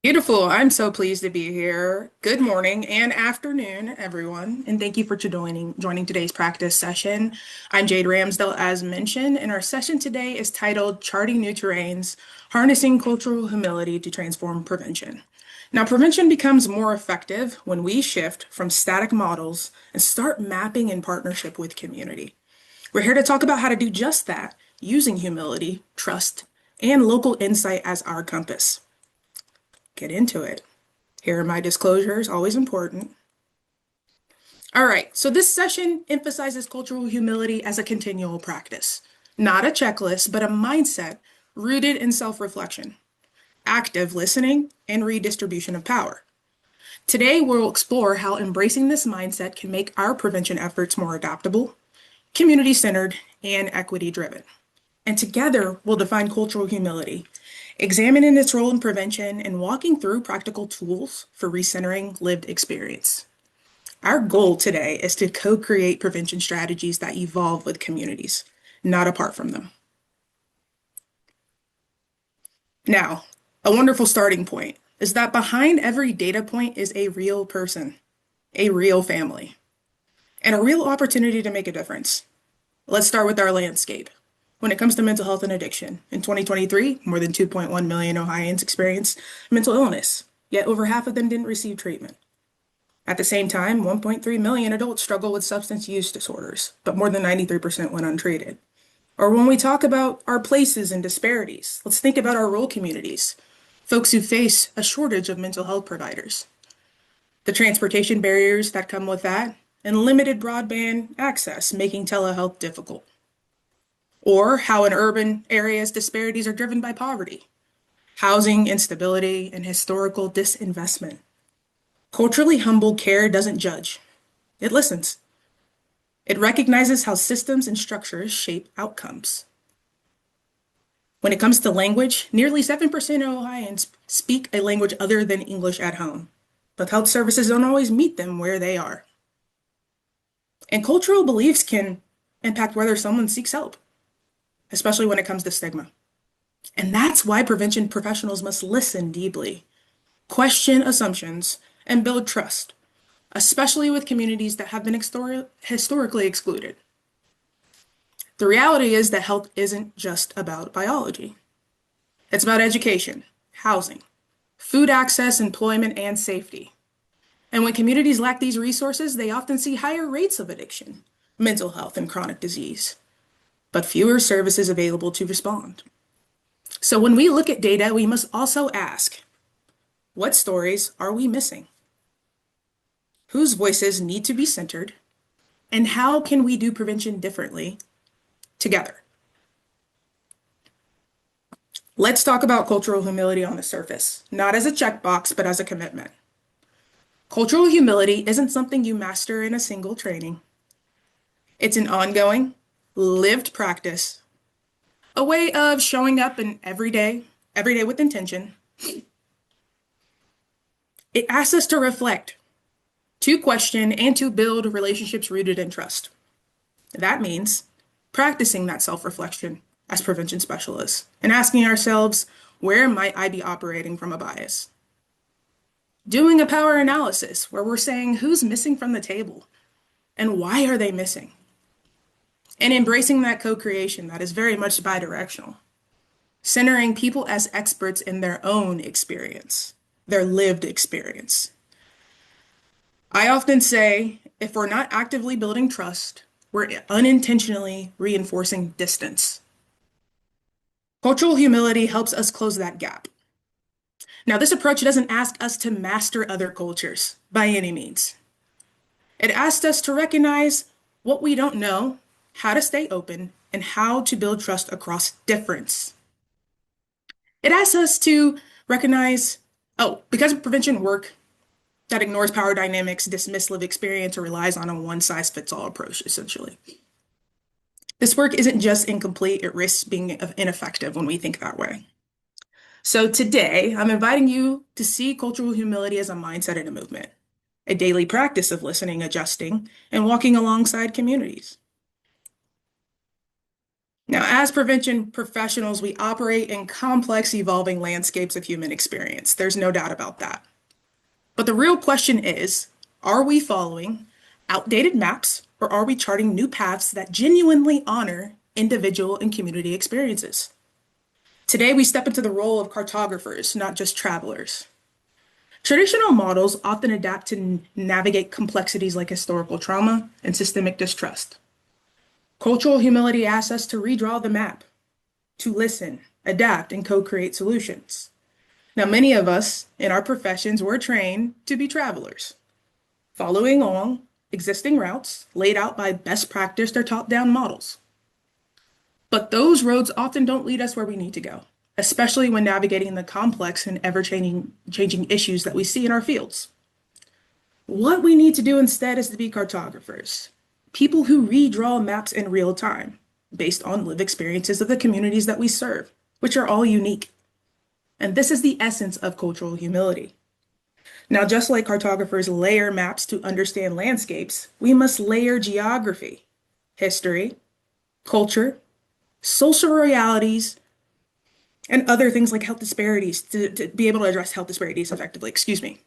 Beautiful. I'm so pleased to be here. Good morning and afternoon, everyone, and thank you for joining today's practice session. I'm Jade Ramsdell, as mentioned, and our session today is titled Charting New Terrains, Harnessing Cultural Humility to Transform Prevention. Now, prevention becomes more effective when we shift from static models and start mapping in partnership with community. We're here to talk about how to do just that, using humility, trust, and local insight as our compass. Get into it. Here are my disclosures, always important. All right, so this session emphasizes cultural humility as a continual practice, not a checklist, but a mindset rooted in self-reflection, active listening, and redistribution of power. Today, we'll explore how embracing this mindset can make our prevention efforts more adaptable, community-centered, and equity-driven. And together, we'll define cultural humility, examining its role in prevention and walking through practical tools for recentering lived experience. Our goal today is to co-create prevention strategies that evolve with communities, not apart from them. Now, a wonderful starting point is that behind every data point is a real person, a real family, and a real opportunity to make a difference. Let's start with our landscape. When it comes to mental health and addiction, in 2023, more than 2.1 million Ohioans experienced mental illness, yet over half of them didn't receive treatment. At the same time, 1.3 million adults struggle with substance use disorders, but more than 93% went untreated. Or when we talk about our places and disparities, let's think about our rural communities, folks who face a shortage of mental health providers, the transportation barriers that come with that, and limited broadband access, making telehealth difficult. Or how in urban areas disparities are driven by poverty, housing instability, and historical disinvestment. Culturally humble care doesn't judge. It listens. It recognizes how systems and structures shape outcomes. When it comes to language, nearly 7% of Ohioans speak a language other than English at home, but health services don't always meet them where they are. And cultural beliefs can impact whether someone seeks help, especially when it comes to stigma. And that's why prevention professionals must listen deeply, question assumptions, and build trust, especially with communities that have been historically excluded. The reality is that health isn't just about biology. It's about education, housing, food access, employment, and safety. And when communities lack these resources, they often see higher rates of addiction, mental health, and chronic disease, but fewer services available to respond. So when we look at data, we must also ask, what stories are we missing? Whose voices need to be centered? And how can we do prevention differently together? Let's talk about cultural humility on the surface, not as a checkbox, but as a commitment. Cultural humility isn't something you master in a single training. It's an ongoing, lived practice, a way of showing up in every day with intention. It asks us to reflect, to question, and to build relationships rooted in trust. That means practicing that self-reflection as prevention specialists and asking ourselves, where might I be operating from a bias? Doing a power analysis where we're saying who's missing from the table and why are they missing? And embracing that co-creation that is very much bidirectional, centering people as experts in their own experience, their lived experience. I often say, if we're not actively building trust, we're unintentionally reinforcing distance. Cultural humility helps us close that gap. Now, this approach doesn't ask us to master other cultures by any means. It asks us to recognize what we don't know, how to stay open, and how to build trust across difference. It asks us to recognize, because of prevention work that ignores power dynamics, dismiss lived experience, or relies on a one-size-fits-all approach, essentially. This work isn't just incomplete, it risks being ineffective when we think that way. So today, I'm inviting you to see cultural humility as a mindset and a movement, a daily practice of listening, adjusting, and walking alongside communities. Now, as prevention professionals, we operate in complex, evolving landscapes of human experience. There's no doubt about that. But the real question is, are we following outdated maps or are we charting new paths that genuinely honor individual and community experiences? Today, we step into the role of cartographers, not just travelers. Traditional models often adapt to navigate complexities like historical trauma and systemic distrust. Cultural humility asks us to redraw the map, to listen, adapt, and co-create solutions. Now, many of us in our professions were trained to be travelers, following along existing routes laid out by best practice or top-down models. But those roads often don't lead us where we need to go, especially when navigating the complex and ever-changing issues that we see in our fields. What we need to do instead is to be cartographers, people who redraw maps in real time, based on lived experiences of the communities that we serve, which are all unique. And this is the essence of cultural humility. Now, just like cartographers layer maps to understand landscapes, we must layer geography, history, culture, social realities, and other things like health disparities to be able to address health disparities effectively, excuse me.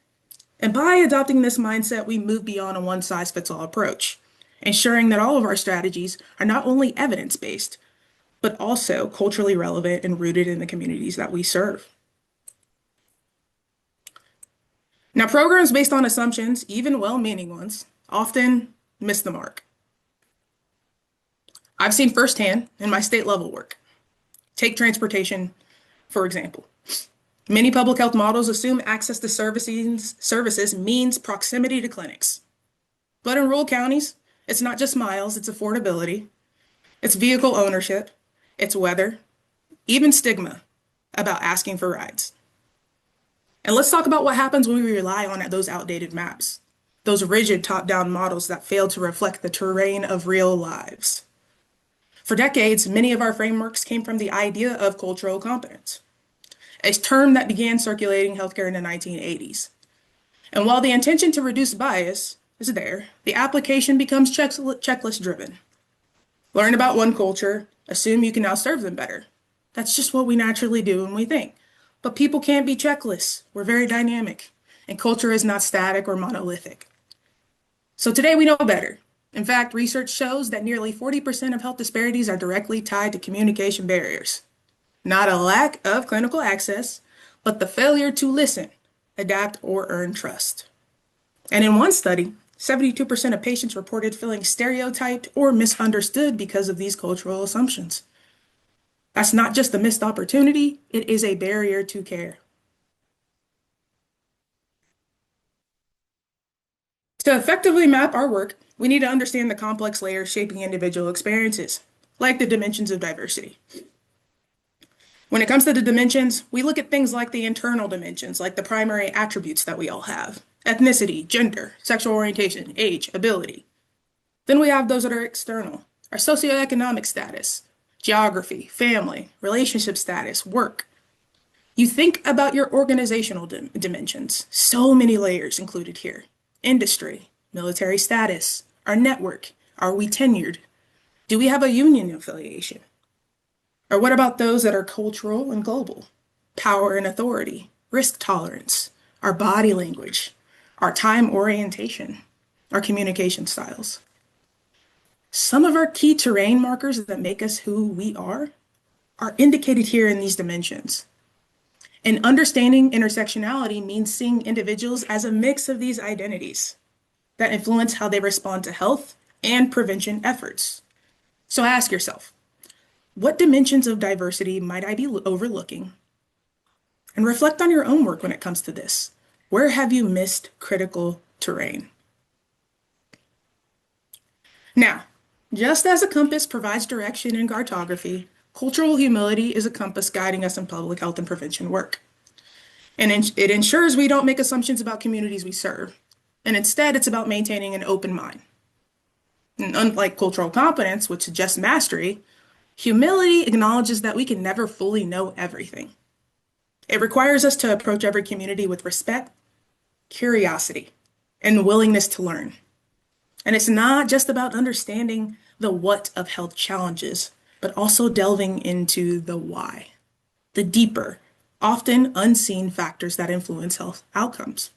And by adopting this mindset, we move beyond a one-size-fits-all approach, ensuring that all of our strategies are not only evidence-based, but also culturally relevant and rooted in the communities that we serve. Now, programs based on assumptions, even well-meaning ones, often miss the mark. I've seen firsthand in my state level work. Take transportation, for example. Many public health models assume access to services means proximity to clinics. But in rural counties, it's not just miles, it's affordability, it's vehicle ownership, it's weather, even stigma about asking for rides. And let's talk about what happens when we rely on those outdated maps, those rigid top-down models that fail to reflect the terrain of real lives. For decades, many of our frameworks came from the idea of cultural competence, a term that began circulating healthcare in the 1980s. And while the intention to reduce bias is there, the application becomes checklist driven. Learn about one culture, assume you can now serve them better. That's just what we naturally do when we think. But people can't be checklists. We're very dynamic, and culture is not static or monolithic. So today we know better. In fact, research shows that nearly 40% of health disparities are directly tied to communication barriers. Not a lack of clinical access, but the failure to listen, adapt, or earn trust. And in one study, 72% of patients reported feeling stereotyped or misunderstood because of these cultural assumptions. That's not just a missed opportunity, it is a barrier to care. To effectively map our work, we need to understand the complex layers shaping individual experiences, like the dimensions of diversity. When it comes to the dimensions, we look at things like the internal dimensions, like the primary attributes that we all have: ethnicity, gender, sexual orientation, age, ability. Then we have those that are external: our socioeconomic status, geography, family, relationship status, work. You think about your organizational dimensions, so many layers included here: industry, military status, our network, are we tenured? Do we have a union affiliation? Or what about those that are cultural and global? Power and authority, risk tolerance, our body language, our time orientation, our communication styles. Some of our key terrain markers that make us who we are indicated here in these dimensions. And understanding intersectionality means seeing individuals as a mix of these identities that influence how they respond to health and prevention efforts. So ask yourself, what dimensions of diversity might I be overlooking? And reflect on your own work when it comes to this. Where have you missed critical terrain? Now, just as a compass provides direction in cartography, cultural humility is a compass guiding us in public health and prevention work. And it ensures we don't make assumptions about communities we serve. And instead, it's about maintaining an open mind. And unlike cultural competence, which suggests mastery, humility acknowledges that we can never fully know everything. It requires us to approach every community with respect, curiosity, and willingness to learn. And it's not just about understanding the what of health challenges, but also delving into the why, the deeper, often unseen factors that influence health outcomes.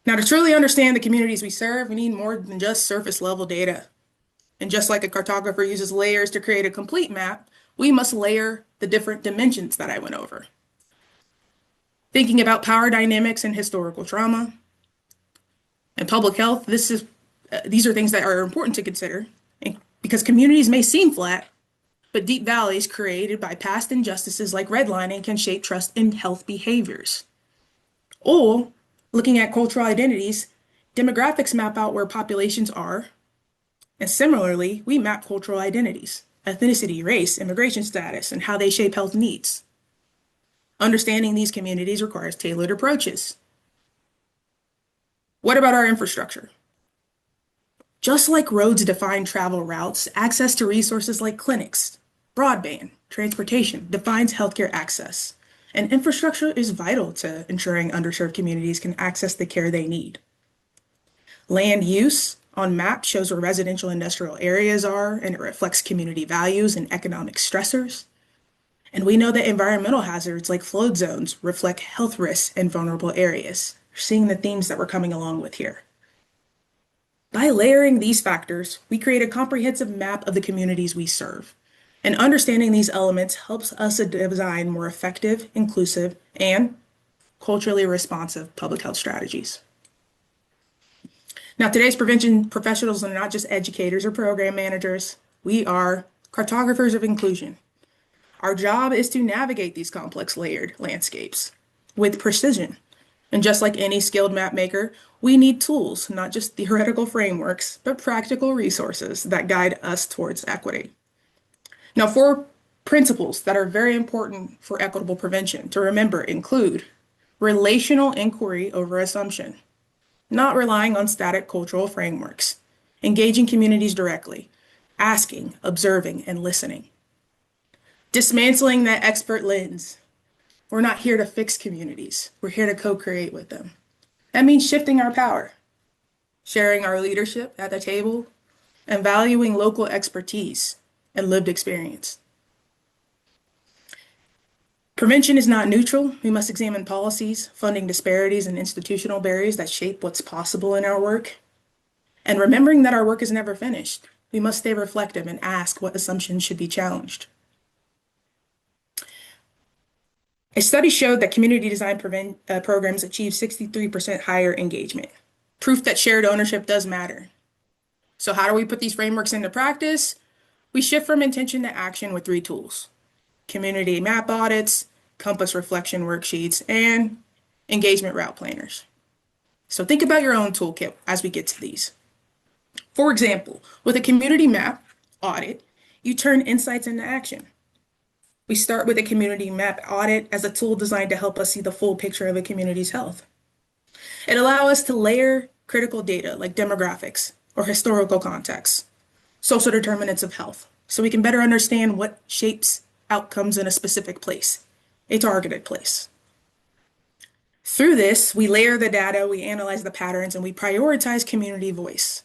Now, to truly understand the communities we serve, we need more than just surface level data. And just like a cartographer uses layers to create a complete map, we must layer the different dimensions that I went over. Thinking about power dynamics and historical trauma and public health, these are things that are important to consider because communities may seem flat, but deep valleys created by past injustices like redlining can shape trust in health behaviors. Or looking at cultural identities, demographics map out where populations are, and similarly, we map cultural identities, ethnicity, race, immigration status, and how they shape health needs. Understanding these communities requires tailored approaches. What about our infrastructure? Just like roads define travel routes, access to resources like clinics, broadband, transportation defines healthcare access. And infrastructure is vital to ensuring underserved communities can access the care they need. Land use on maps shows where residential industrial areas are, and it reflects community values and economic stressors. And we know that environmental hazards like flood zones reflect health risks in vulnerable areas. We're seeing the themes that we're coming along with here. By layering these factors, we create a comprehensive map of the communities we serve. And understanding these elements helps us design more effective, inclusive, and culturally responsive public health strategies. Now, today's prevention professionals are not just educators or program managers. We are cartographers of inclusion. Our job is to navigate these complex layered landscapes with precision. And just like any skilled map maker, we need tools, not just theoretical frameworks, but practical resources that guide us towards equity. Now, 4 principles that are very important for equitable prevention to remember include relational inquiry over assumption, not relying on static cultural frameworks, engaging communities directly, asking, observing, and listening. Dismantling that expert lens. We're not here to fix communities. We're here to co-create with them. That means shifting our power, sharing our leadership at the table, and valuing local expertise and lived experience. Prevention is not neutral. We must examine policies, funding disparities, and institutional barriers that shape what's possible in our work. And remembering that our work is never finished, we must stay reflective and ask what assumptions should be challenged. A study showed that community design programs achieve 63% higher engagement, proof that shared ownership does matter. So how do we put these frameworks into practice? We shift from intention to action with 3 tools: community map audits, compass reflection worksheets, and engagement route planners. So think about your own toolkit as we get to these. For example, with a community map audit, you turn insights into action. We start with a community map audit as a tool designed to help us see the full picture of a community's health. It allows us to layer critical data like demographics or historical context, social determinants of health, so we can better understand what shapes outcomes in a specific place, a targeted place. Through this, we layer the data, we analyze the patterns, and we prioritize community voice.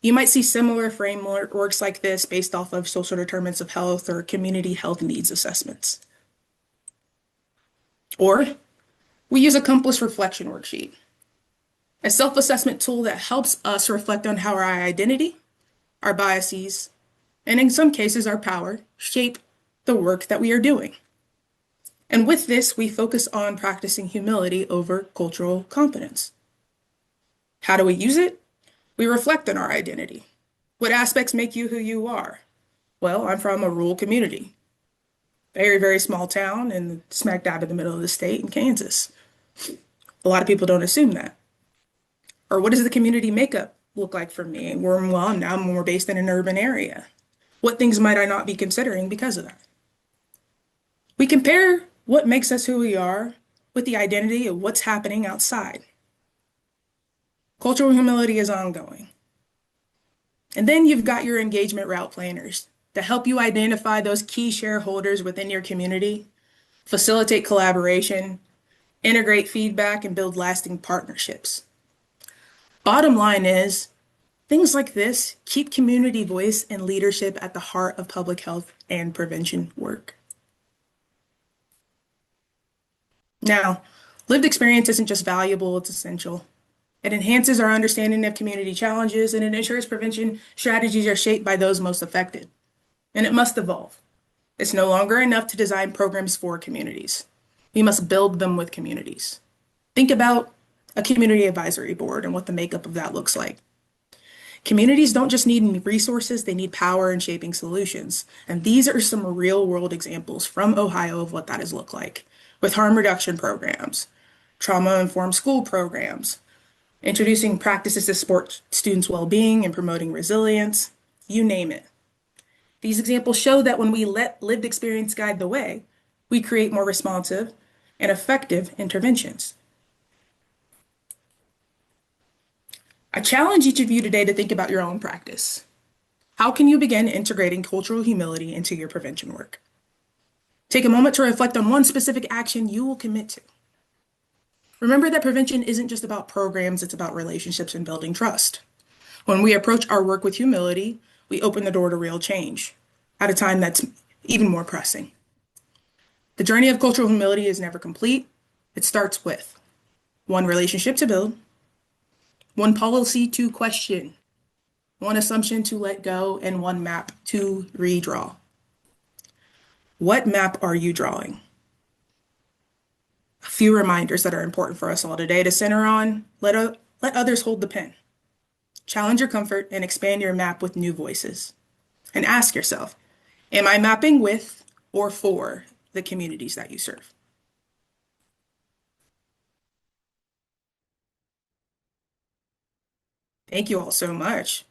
You might see similar frameworks like this based off of social determinants of health or community health needs assessments. Or we use a compass reflection worksheet, a self-assessment tool that helps us reflect on how our identity, our biases, and in some cases our power shape the work that we are doing. And with this, we focus on practicing humility over cultural competence. How do we use it? We reflect on our identity. What aspects make you who you are? Well, I'm from a rural community, very, very small town in smack dab in the middle of the state in Kansas. A lot of people don't assume that. Or what does the community makeup look like for me? Well, now I'm more based in an urban area. What things might I not be considering because of that? We compare what makes us who we are with the identity of what's happening outside. Cultural humility is ongoing. And then you've got your engagement route planners to help you identify those key shareholders within your community, facilitate collaboration, integrate feedback, and build lasting partnerships. Bottom line is, Things like this keep community voice and leadership at the heart of public health and prevention work. Now, lived experience isn't just valuable, it's essential. It enhances our understanding of community challenges and it ensures prevention strategies are shaped by those most affected. And it must evolve. It's no longer enough to design programs for communities. We must build them with communities. Think about a community advisory board and what the makeup of that looks like. Communities don't just need resources, they need power in shaping solutions. And these are some real world examples from Ohio of what that has looked like with harm reduction programs, trauma informed school programs, introducing practices to support students' well being and promoting resilience, you name it. These examples show that when we let lived experience guide the way, we create more responsive and effective interventions. I challenge each of you today to think about your own practice. How can you begin integrating cultural humility into your prevention work? Take a moment to reflect on one specific action you will commit to. Remember that prevention isn't just about programs, it's about relationships and building trust. When we approach our work with humility, we open the door to real change at a time that's even more pressing. The journey of cultural humility is never complete. It starts with one relationship to build, one policy to question, one assumption to let go, and one map to redraw. What map are you drawing? A few reminders that are important for us all today to center on. Let others hold the pen. Challenge your comfort and expand your map with new voices. And ask yourself, am I mapping with or for the communities that you serve? Thank you all so much.